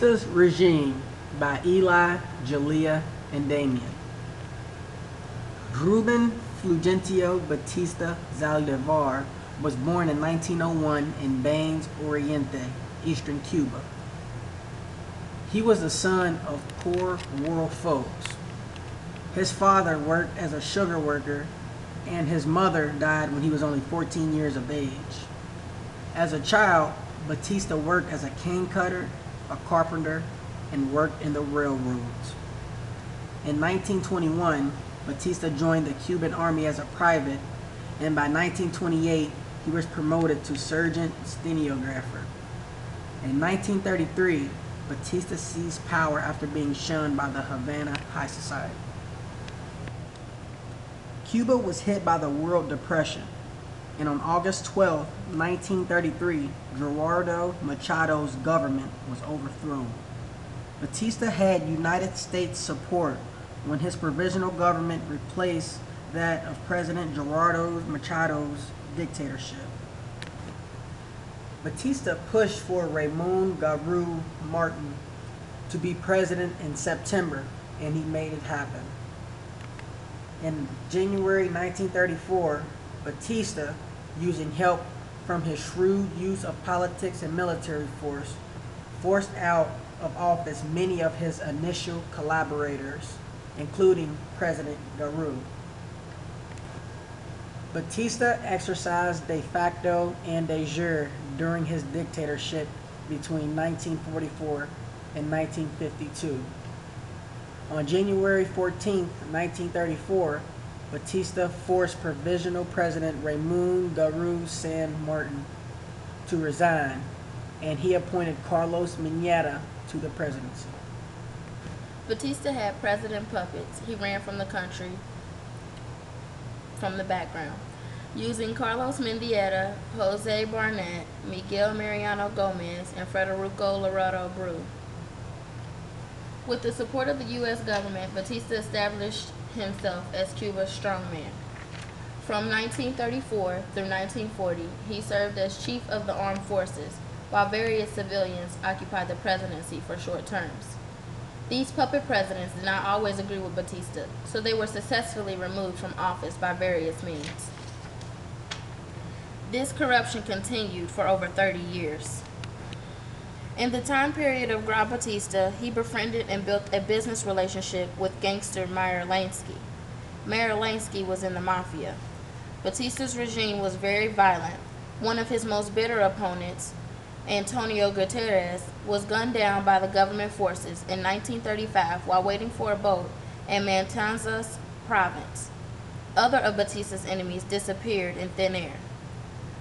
Batista's Regime by Juliea, and Damien. Ruben Fulgencio Batista Zaldivar was born in 1901 in Baines Oriente, eastern Cuba. He was the son of poor rural folks. His father worked as a sugar worker, and his mother died when he was only 14 years of age. As a child, Batista worked as a cane cutter, a carpenter, and worked in the railroads. In 1921, Batista joined the Cuban Army as a private, and by 1928, he was promoted to sergeant stenographer. In 1933, Batista seized power after being shunned by the Havana high society. Cuba was hit by the World Depression, and on August 12, 1933, Gerardo Machado's government was overthrown. Batista had United States support when his provisional government replaced that of President Gerardo Machado's dictatorship. Batista pushed for Ramon Garou Martin to be president in September, and he made it happen. In January 1934, Batista, using help from his shrewd use of politics and military force, forced out of office many of his initial collaborators, including President Garou. Batista exercised de facto and de jure during his dictatorship between 1944 and 1952. On January 14, 1934, Batista forced Provisional President Ramon Garou San Martin to resign, and he appointed Carlos Mineta to the presidency. Batista had president puppets. He ran from the country from the background, using Carlos Mendieta, Jose Barnett, Miguel Mariano Gomez, and Federico Laredo Bru. With the support of the U.S. government, Batista established himself as Cuba's strongman. From 1934 through 1940, he served as chief of the armed forces, while various civilians occupied the presidency for short terms. These puppet presidents did not always agree with Batista, so they were successfully removed from office by various means. This corruption continued for over 30 years. In the time period of Gra Batista, he befriended and built a business relationship with gangster Meyer Lansky. Meyer Lansky was in the mafia. Batista's regime was very violent. One of his most bitter opponents, Antonio Guterres, was gunned down by the government forces in 1935 while waiting for a boat in Matanzas province. Other of Batista's enemies disappeared in thin air.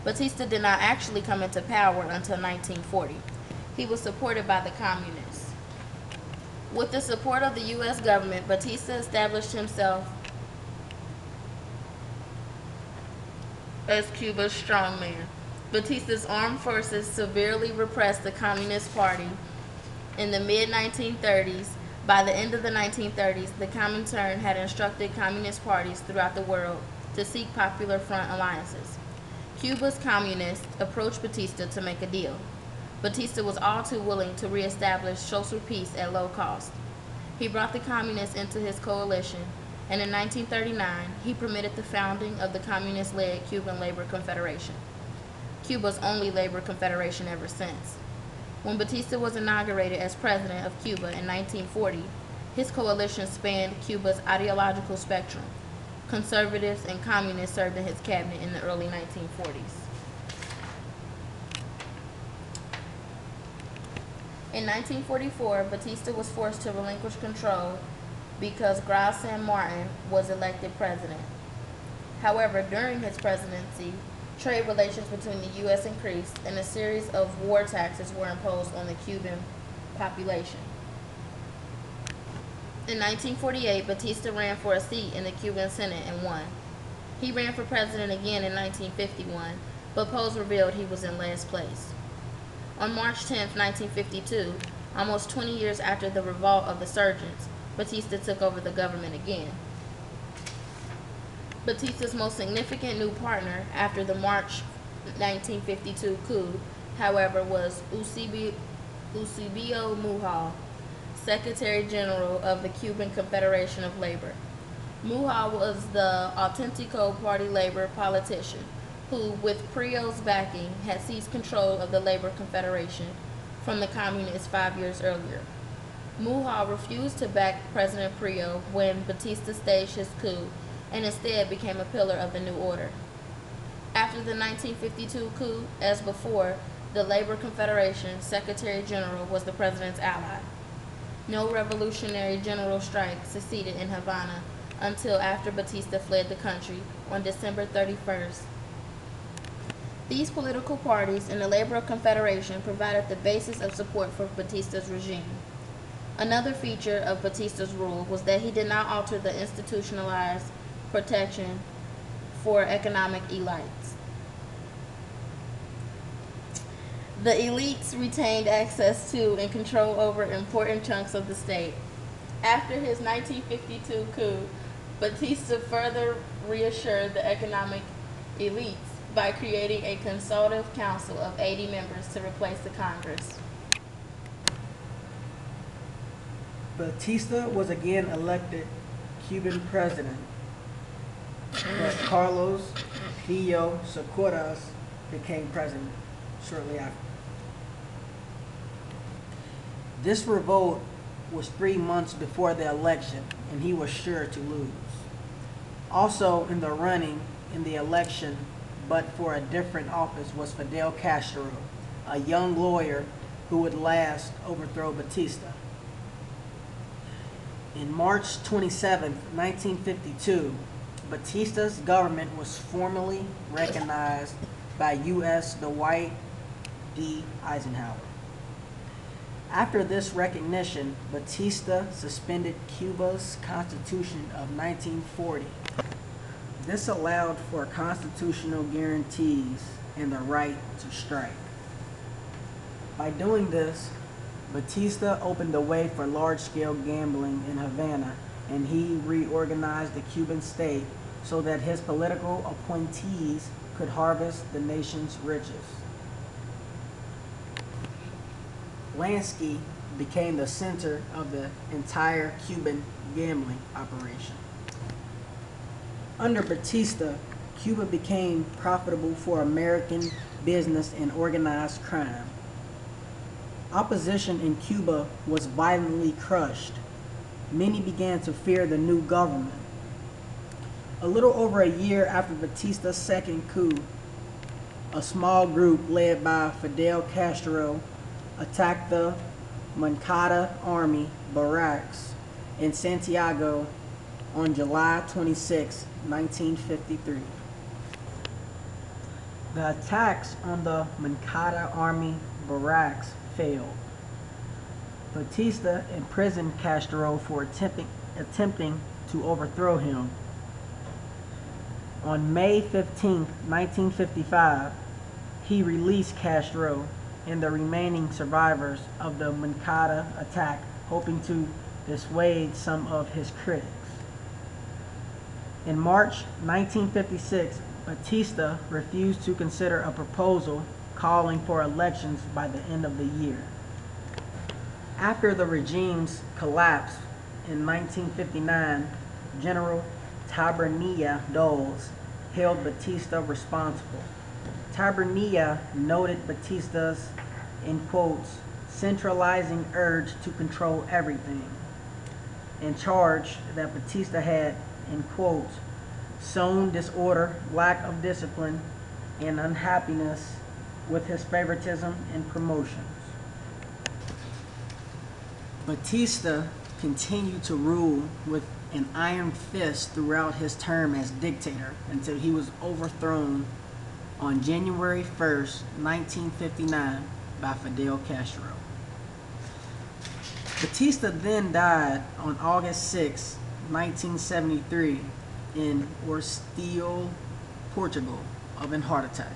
Batista did not actually come into power until 1940. He was supported by the communists. With the support of the U.S. government, Batista established himself as Cuba's strongman. Batista's armed forces severely repressed the Communist Party in the mid-1930s. By the end of the 1930s, the Comintern had instructed communist parties throughout the world to seek Popular Front alliances. Cuba's communists approached Batista to make a deal. Batista was all too willing to reestablish social peace at low cost. He brought the communists into his coalition, and in 1939, he permitted the founding of the communist-led Cuban Labor Confederation, Cuba's only labor confederation ever since. When Batista was inaugurated as president of Cuba in 1940, his coalition spanned Cuba's ideological spectrum. Conservatives and communists served in his cabinet in the early 1940s. In 1944, Batista was forced to relinquish control because Gra San Martin was elected president. However, during his presidency, trade relations between the U.S. increased, and a series of war taxes were imposed on the Cuban population. In 1948, Batista ran for a seat in the Cuban Senate and won. He ran for president again in 1951, but polls revealed he was in last place. On March 10, 1952, almost 20 years after the revolt of the Sergeants, Batista took over the government again. Batista's most significant new partner after the March 1952 coup, however, was Eusebio Mujal, Secretary General of the Cuban Confederation of Labor. Mujal was the Autentico Party labor politician who, with Prio's backing, had seized control of the Labor Confederation from the Communists 5 years earlier. Mujal refused to back President Prio when Batista staged his coup and instead became a pillar of the new order. After the 1952 coup, as before, the Labor Confederation Secretary General was the president's ally. No revolutionary general strike succeeded in Havana until after Batista fled the country on December 31st. These political parties and the Labor Confederation provided the basis of support for Batista's regime. Another feature of Batista's rule was that he did not alter the institutionalized protection for economic elites. The elites retained access to and control over important chunks of the state. After his 1952 coup, Batista further reassured the economic elites by creating a consultative council of 80 members to replace the Congress. Batista was again elected Cuban president, but Carlos Pio Socorros became president shortly after. This revolt was 3 months before the election, and he was sure to lose. Also in the running in the election, but for a different office, was Fidel Castro, a young lawyer who would last overthrow Batista. In March 27, 1952, Batista's government was formally recognized by U.S. Dwight D. Eisenhower. After this recognition, Batista suspended Cuba's Constitution of 1940. This allowed for constitutional guarantees and the right to strike. By doing this, Batista opened the way for large-scale gambling in Havana, and he reorganized the Cuban state so that his political appointees could harvest the nation's riches. Lansky became the center of the entire Cuban gambling operation. Under Batista, Cuba became profitable for American business and organized crime. Opposition in Cuba was violently crushed. Many began to fear the new government. A little over a year after Batista's second coup, a small group led by Fidel Castro attacked the Moncada Army barracks in Santiago on July 26, 1953. The attacks on the Moncada Army barracks failed. Batista imprisoned Castro for attempting to overthrow him. On May 15, 1955, he released Castro and the remaining survivors of the Moncada attack, hoping to dissuade some of his critics. In March 1956, Batista refused to consider a proposal calling for elections by the end of the year. After the regime's collapse in 1959, General Tabernia Dawes held Batista responsible. Tabernia noted Batista's, in quotes, centralizing urge to control everything, and charged that Batista had, in quotes, sown disorder, lack of discipline, and unhappiness with his favoritism and promotions. Batista continued to rule with an iron fist throughout his term as dictator until he was overthrown on January 1st, 1959 by Fidel Castro. Batista then died on August 6, 1973 in Estoril, Portugal, of a heart attack.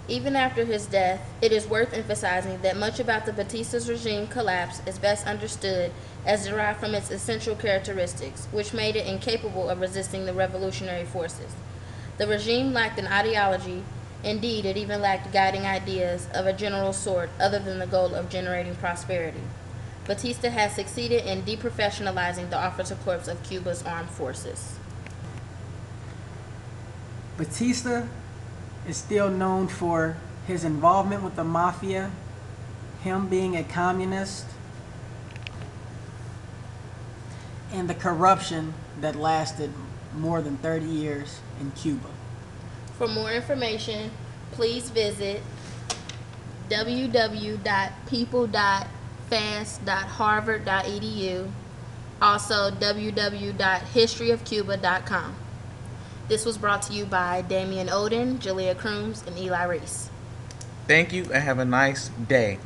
Even after his death, it is worth emphasizing that much about the Batista's regime collapse is best understood as derived from its essential characteristics, which made it incapable of resisting the revolutionary forces. The regime lacked an ideology Indeed, it even lacked guiding ideas of a general sort other than the goal of generating prosperity. Batista has succeeded in deprofessionalizing the officer corps of Cuba's armed forces. Batista is still known for his involvement with the mafia, him being a communist, and the corruption that lasted more than 30 years in Cuba. For more information, please visit www.people.fast.harvard.edu, also www.historyofcuba.com. This was brought to you by Damien Juliea, and Eli Reese. Thank you and have a nice day.